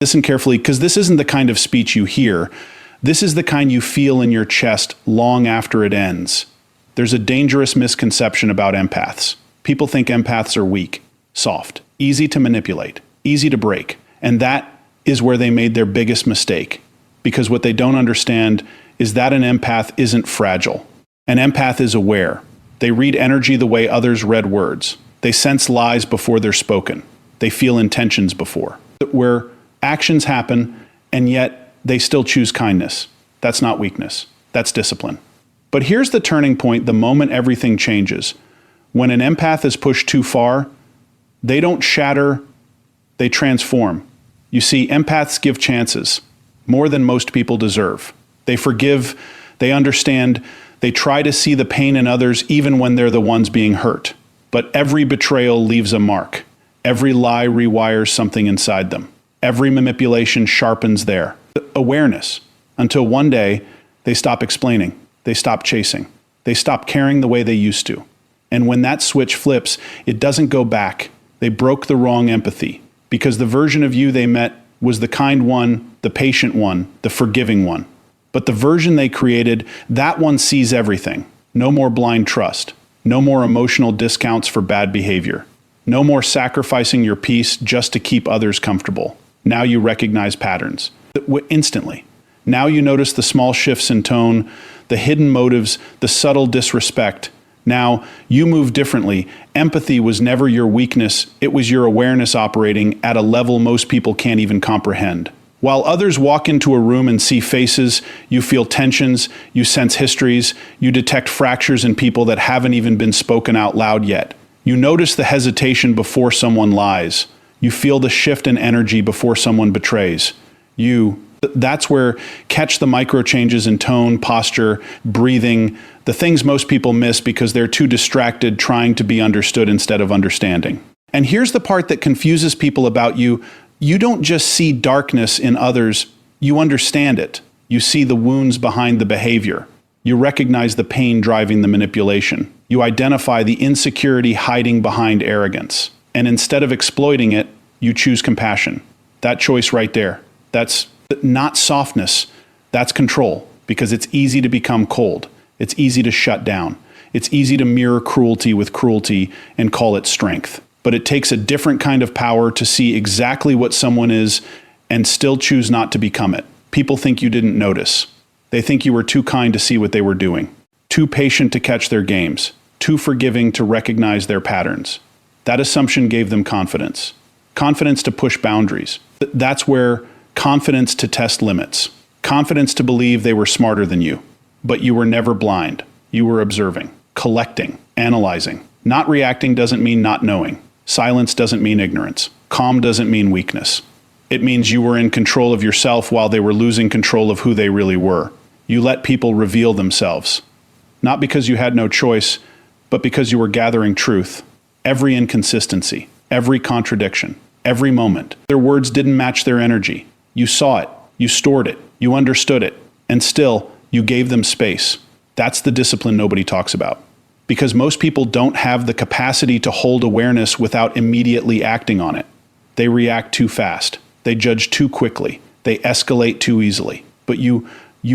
Listen carefully, because this isn't the kind of speech you hear. This is the kind you feel in your chest long after it ends. There's a dangerous misconception about empaths. People think empaths are weak, soft, easy to manipulate, easy to break. And that is where they made their biggest mistake. Because what they don't understand is that an empath isn't fragile. An empath is aware. They read energy the way others read words. They sense lies before they're spoken. They feel intentions before. Where actions happen, and yet they still choose kindness. That's not weakness. That's discipline. But here's the turning point, the moment everything changes. When an empath is pushed too far, they don't shatter, they transform. You see, empaths give chances, more than most people deserve. They forgive, they understand, they try to see the pain in others even when they're the ones being hurt. But every betrayal leaves a mark. Every lie rewires something inside them. Every manipulation sharpens their awareness, until one day they stop explaining, they stop chasing, they stop caring the way they used to. And when that switch flips, it doesn't go back. They broke the wrong empathy, because the version of you they met was the kind one, the patient one, the forgiving one. But the version they created, that one sees everything. No more blind trust. No more emotional discounts for bad behavior. No more sacrificing your peace just to keep others comfortable. Now you recognize patterns instantly. Now you notice the small shifts in tone, the hidden motives, the subtle disrespect. Now you move differently. Empathy was never your weakness. It was your awareness operating at a level most people can't even comprehend. While others walk into a room and see faces, you feel tensions, you sense histories, you detect fractures in people that haven't even been spoken out loud yet. You notice the hesitation before someone lies. You feel the shift in energy before someone betrays. That's where catch the micro changes in tone, posture, breathing, the things most people miss because they're too distracted trying to be understood instead of understanding. And here's the part that confuses people about you. You don't just see darkness in others, you understand it. You see the wounds behind the behavior. You recognize the pain driving the manipulation. You identify the insecurity hiding behind arrogance. And instead of exploiting it, you choose compassion. That choice right there, that's not softness, that's control, because it's easy to become cold. It's easy to shut down. It's easy to mirror cruelty with cruelty and call it strength. But it takes a different kind of power to see exactly what someone is and still choose not to become it. People think you didn't notice. They think you were too kind to see what they were doing, too patient to catch their games, too forgiving to recognize their patterns. That assumption gave them confidence. Confidence to push boundaries. That's where confidence to test limits. Confidence to believe they were smarter than you. But you were never blind. You were observing, collecting, analyzing. Not reacting doesn't mean not knowing. Silence doesn't mean ignorance. Calm doesn't mean weakness. It means you were in control of yourself while they were losing control of who they really were. You let people reveal themselves. Not because you had no choice, but because you were gathering truth. Every inconsistency, every contradiction, every moment. Their words didn't match their energy. You saw it, you stored it, you understood it, and still, you gave them space. That's the discipline nobody talks about. Because most people don't have the capacity to hold awareness without immediately acting on it. They react too fast. They judge too quickly. They escalate too easily. But you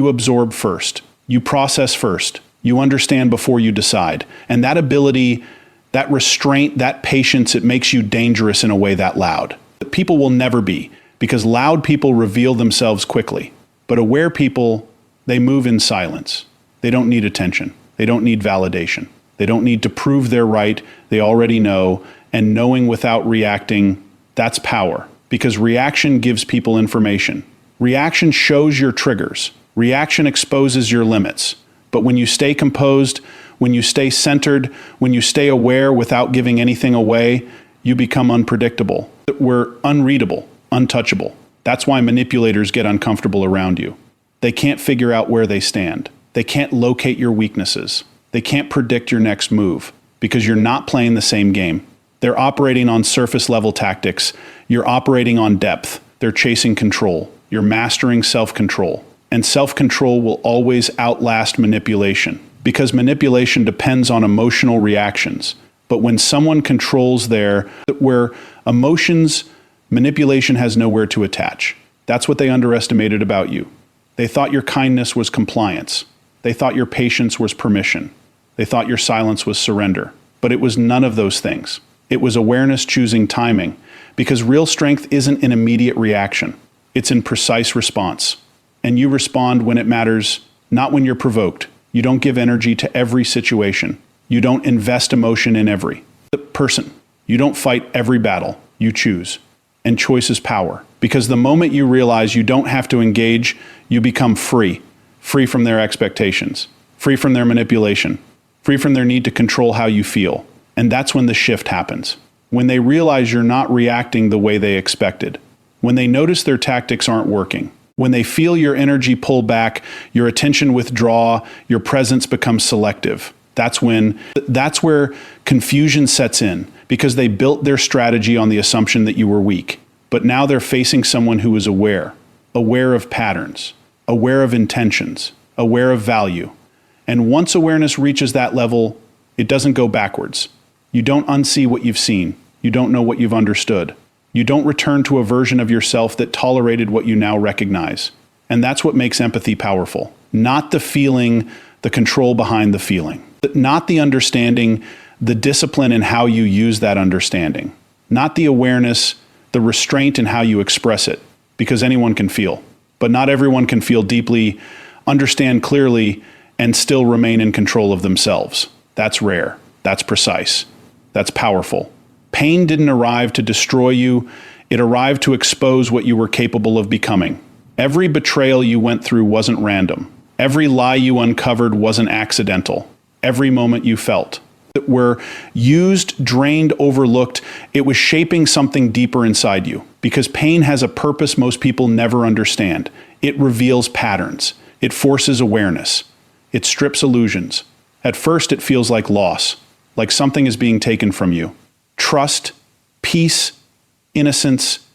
absorb first. You process first. You understand before you decide. And that ability, that restraint, that patience, it makes you dangerous in a way that loud. People will never be, because loud people reveal themselves quickly. But aware people, they move in silence. They don't need attention. They don't need validation. They don't need to prove they're right. They already know. And knowing without reacting, that's power. Because reaction gives people information. Reaction shows your triggers. Reaction exposes your limits. But when you stay composed, when you stay centered, when you stay aware without giving anything away, you become unpredictable. We're unreadable, untouchable. That's why manipulators get uncomfortable around you. They can't figure out where they stand. They can't locate your weaknesses. They can't predict your next move because you're not playing the same game. They're operating on surface level tactics. You're operating on depth. They're chasing control. You're mastering self-control. And self-control will always outlast manipulation because manipulation depends on emotional reactions. But when someone controls where emotions Manipulation has nowhere to attach. That's what they underestimated about you. They thought your kindness was compliance. They thought your patience was permission. They thought your silence was surrender. But it was none of those things. It was awareness choosing timing, because real strength isn't an immediate reaction. It's in precise response. And you respond when it matters, not when you're provoked. You don't give energy to every situation. You don't invest emotion in every person. You don't fight every battle. You choose. And choice is power. Because the moment you realize you don't have to engage, you become free. Free from their expectations. Free from their manipulation. Free from their need to control how you feel. And that's when the shift happens. When they realize you're not reacting the way they expected. When they notice their tactics aren't working. When they feel your energy pull back, your attention withdraw, your presence becomes selective. That's where confusion sets in, because they built their strategy on the assumption that you were weak. But now they're facing someone who is aware of patterns, aware of intentions, aware of value. And once awareness reaches that level, it doesn't go backwards. You don't unsee what you've seen. You don't know what you've understood. You don't return to a version of yourself that tolerated what you now recognize. And that's what makes empathy powerful. Not the feeling, the control behind the feeling. Not the understanding, the discipline in how you use that understanding. Not the awareness, the restraint in how you express it. Because anyone can feel. But not everyone can feel deeply, understand clearly, and still remain in control of themselves. That's rare. That's precise. That's powerful. Pain didn't arrive to destroy you. It arrived to expose what you were capable of becoming. Every betrayal you went through wasn't random. Every lie you uncovered wasn't accidental. Every moment you felt that were used, drained, overlooked, it was shaping something deeper inside you. Because pain has a purpose most people never understand. It reveals patterns. It forces awareness. It strips illusions. At first, it feels like loss, like something is being taken from you. Trust, peace, innocence,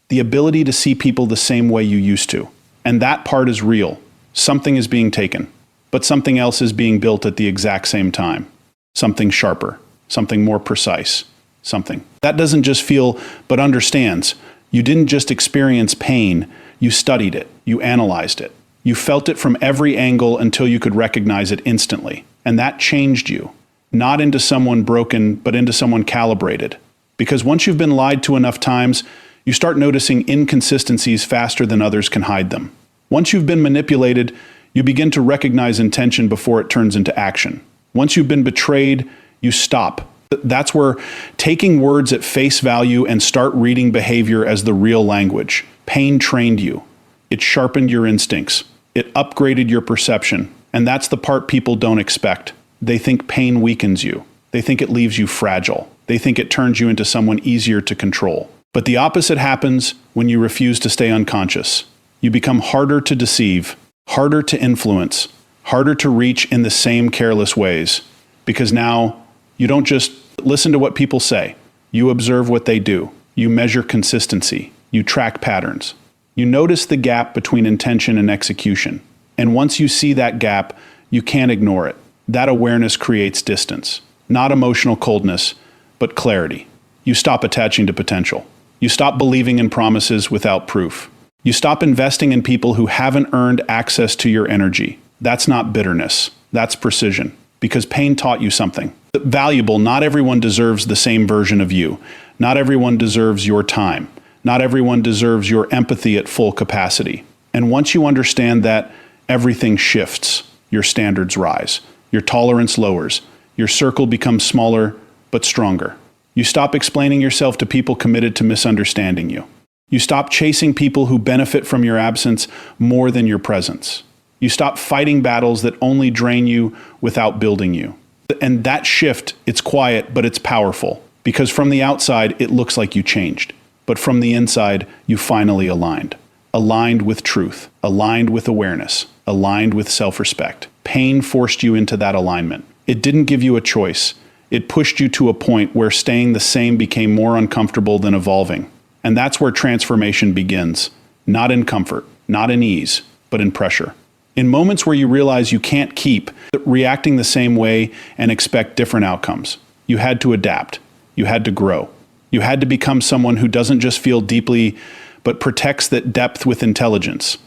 the ability to see people the same way you used to. And that part is real. Something is being taken, but something else is being built at the exact same time. Something sharper, something more precise, something. That doesn't just feel, but understands. You didn't just experience pain, you studied it, you analyzed it. You felt it from every angle until you could recognize it instantly. And that changed you. Not into someone broken, but into someone calibrated. Because once you've been lied to enough times, you start noticing inconsistencies faster than others can hide them. Once you've been manipulated, you begin to recognize intention before it turns into action. Once you've been betrayed, you stop. That's where taking words at face value and start reading behavior as the real language. Pain trained you. It sharpened your instincts. It upgraded your perception. And that's the part people don't expect. They think pain weakens you. They think it leaves you fragile. They think it turns you into someone easier to control. But the opposite happens when you refuse to stay unconscious. You become harder to deceive, harder to influence, harder to reach in the same careless ways. Because now you don't just listen to what people say. You observe what they do. You measure consistency. You track patterns. You notice the gap between intention and execution. And once you see that gap, you can't ignore it. That awareness creates distance. Not emotional coldness, but clarity. You stop attaching to potential. You stop believing in promises without proof. You stop investing in people who haven't earned access to your energy. That's not bitterness. That's precision. Because pain taught you something valuable. Not everyone deserves the same version of you. Not everyone deserves your time. Not everyone deserves your empathy at full capacity. And once you understand that, everything shifts. Your standards rise. Your tolerance lowers. Your circle becomes smaller, but stronger. You stop explaining yourself to people committed to misunderstanding you. You stop chasing people who benefit from your absence more than your presence. You stop fighting battles that only drain you without building you. And that shift, it's quiet, but it's powerful. Because from the outside, it looks like you changed. But from the inside, you finally aligned. Aligned with truth. Aligned with awareness. Aligned with self-respect. Pain forced you into that alignment. It didn't give you a choice. It pushed you to a point where staying the same became more uncomfortable than evolving. And that's where transformation begins. Not in comfort, not in ease, but in pressure. In moments where you realize you can't keep reacting the same way and expect different outcomes. You had to adapt. You had to grow. You had to become someone who doesn't just feel deeply, but protects that depth with intelligence.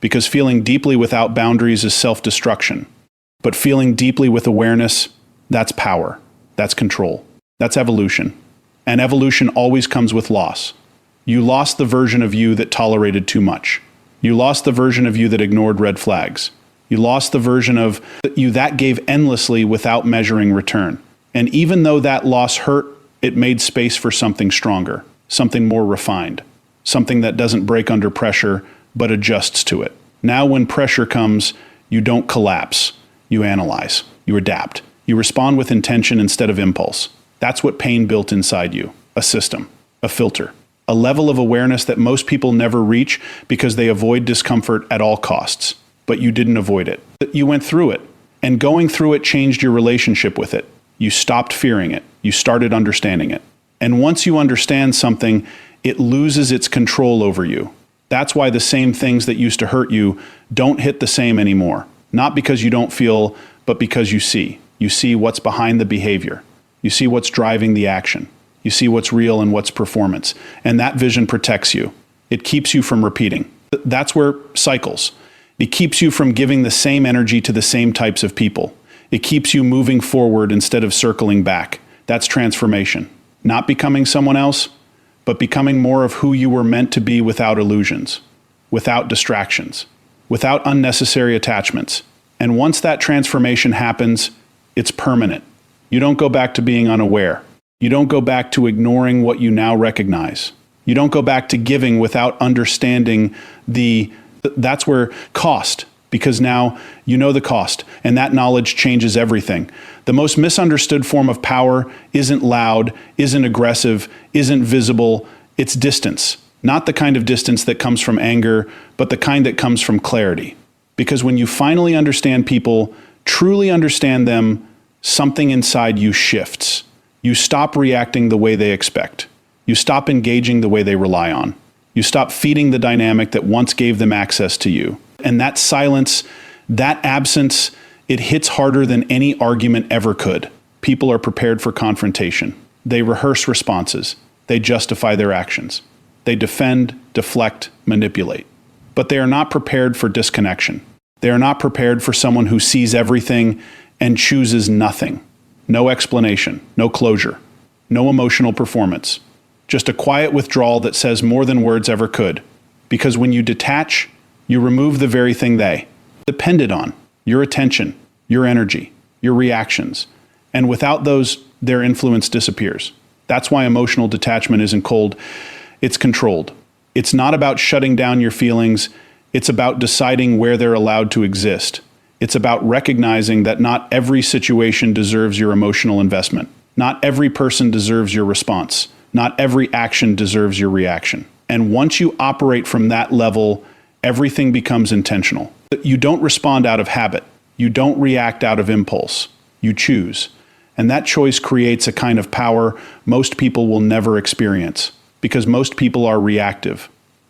Because feeling deeply without boundaries is self-destruction. But feeling deeply with awareness, that's power. That's control. That's evolution. And evolution always comes with loss. You lost the version of you that tolerated too much. You lost the version of you that ignored red flags. You lost the version of you that gave endlessly without measuring return. And even though that loss hurt, it made space for something stronger, something more refined, something that doesn't break under pressure, but adjusts to it. Now when pressure comes, you don't collapse. You analyze. You adapt. You respond with intention instead of impulse. That's what pain built inside you. A system. A filter. A level of awareness that most people never reach because they avoid discomfort at all costs. But you didn't avoid it. You went through it. And going through it changed your relationship with it. You stopped fearing it. You started understanding it. And once you understand something, it loses its control over you. That's why the same things that used to hurt you don't hit the same anymore. Not because you don't feel, but because you see. You see what's behind the behavior. You see what's driving the action. You see what's real and what's performance. And that vision protects you. It keeps you from repeating. That's where cycles. It keeps you from giving the same energy to the same types of people. It keeps you moving forward instead of circling back. That's transformation. Not becoming someone else, but becoming more of who you were meant to be without illusions, without distractions, without unnecessary attachments. And once that transformation happens, it's permanent. You don't go back to being unaware. You don't go back to ignoring what you now recognize. You don't go back to giving without understanding that's where cost, because now you know the cost, and that knowledge changes everything. The most misunderstood form of power isn't loud, isn't aggressive, isn't visible, it's distance. Not the kind of distance that comes from anger, but the kind that comes from clarity. Because when you finally understand people, truly understand them, something inside you shifts. You stop reacting the way they expect. You stop engaging the way they rely on. You stop feeding the dynamic that once gave them access to you. And that silence, that absence, it hits harder than any argument ever could. People are prepared for confrontation. They rehearse responses. They justify their actions. They defend, deflect, manipulate. But they are not prepared for disconnection. They are not prepared for someone who sees everything and chooses nothing. No explanation, no closure, no emotional performance. Just a quiet withdrawal that says more than words ever could. Because when you detach, you remove the very thing they depended on, your attention, your energy, your reactions. And without those, their influence disappears. That's why emotional detachment isn't cold, it's controlled. It's not about shutting down your feelings, it's about deciding where they're allowed to exist. It's about recognizing that not every situation deserves your emotional investment. Not every person deserves your response. Not every action deserves your reaction. And once you operate from that level, everything becomes intentional. You don't respond out of habit. You don't react out of impulse. You choose. And that choice creates a kind of power most people will never experience, because most people are reactive.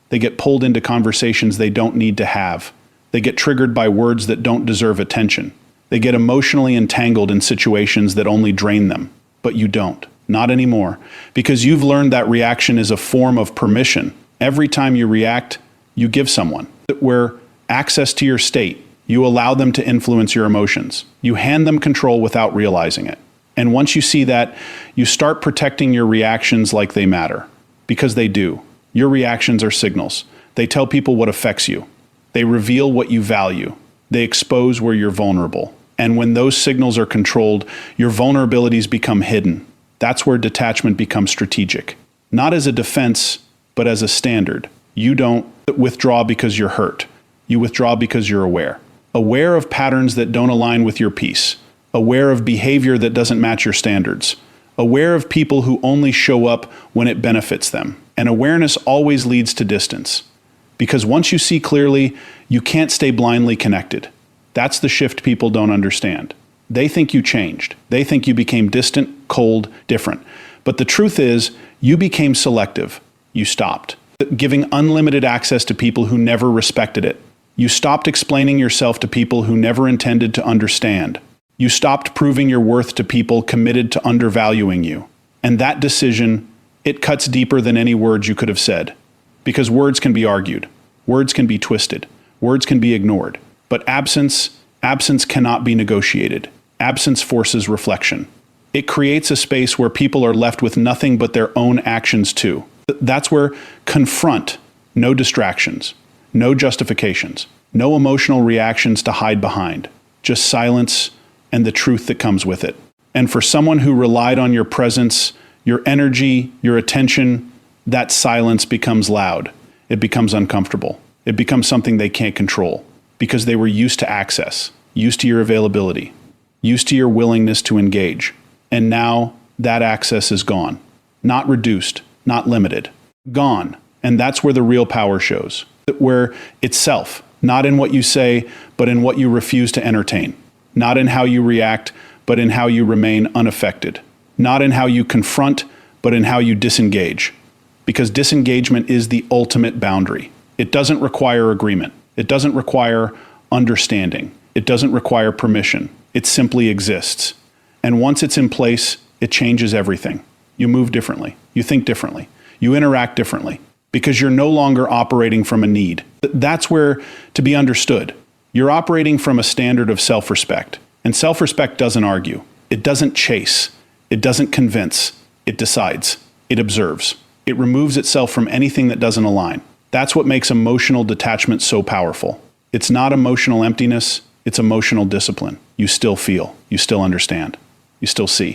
They get pulled into conversations they don't need to have. They get triggered by words that don't deserve attention. They get emotionally entangled in situations that only drain them. But you don't. Not anymore. Because you've learned that reaction is a form of permission. Every time you react, you give someone where access to your state. You allow them to influence your emotions. You hand them control without realizing it. And once you see that, you start protecting your reactions like they matter. Because they do. Your reactions are signals. They tell people what affects you. They reveal what you value. They expose where you're vulnerable. And when those signals are controlled, your vulnerabilities become hidden. That's where detachment becomes strategic. Not as a defense, but as a standard. You don't withdraw because you're hurt. You withdraw because you're aware. Aware of patterns that don't align with your peace. Aware of behavior that doesn't match your standards. Aware of people who only show up when it benefits them. And awareness always leads to distance. Because once you see clearly, you can't stay blindly connected. That's the shift people don't understand. They think you changed. They think you became distant, cold, different. But the truth is, you became selective. You stopped giving unlimited access to people who never respected it. You stopped explaining yourself to people who never intended to understand. You stopped proving your worth to people committed to undervaluing you. And that decision, It cuts deeper than any words you could have said. Because words can be argued. Words can be twisted. Words can be ignored. But absence cannot be negotiated. Absence forces reflection. It creates a space where people are left with nothing but their own actions too. That's where confront, no distractions, no justifications, no emotional reactions to hide behind, just silence and the truth that comes with it. And for someone who relied on your presence, your energy, your attention, that silence becomes loud. It becomes uncomfortable. It becomes something they can't control because they were used to access, used to your availability, used to your willingness to engage. And now that access is gone. Not reduced, not limited. Gone. And that's where the real power shows. Where it's self, not in what you say, but in what you refuse to entertain. Not in how you react, but in how you remain unaffected. Not in how you confront, but in how you disengage. Because disengagement is the ultimate boundary. It doesn't require agreement. It doesn't require understanding. It doesn't require permission. It simply exists. And once it's in place, it changes everything. You move differently. You think differently. You interact differently. Because you're no longer operating from a need. That's where to be understood. You're operating from a standard of self-respect. And self-respect doesn't argue. It doesn't chase. It doesn't convince. It decides. It observes. It removes itself from anything that doesn't align. That's what makes emotional detachment so powerful. It's not emotional emptiness. It's emotional discipline. You still feel. You still understand. You still see.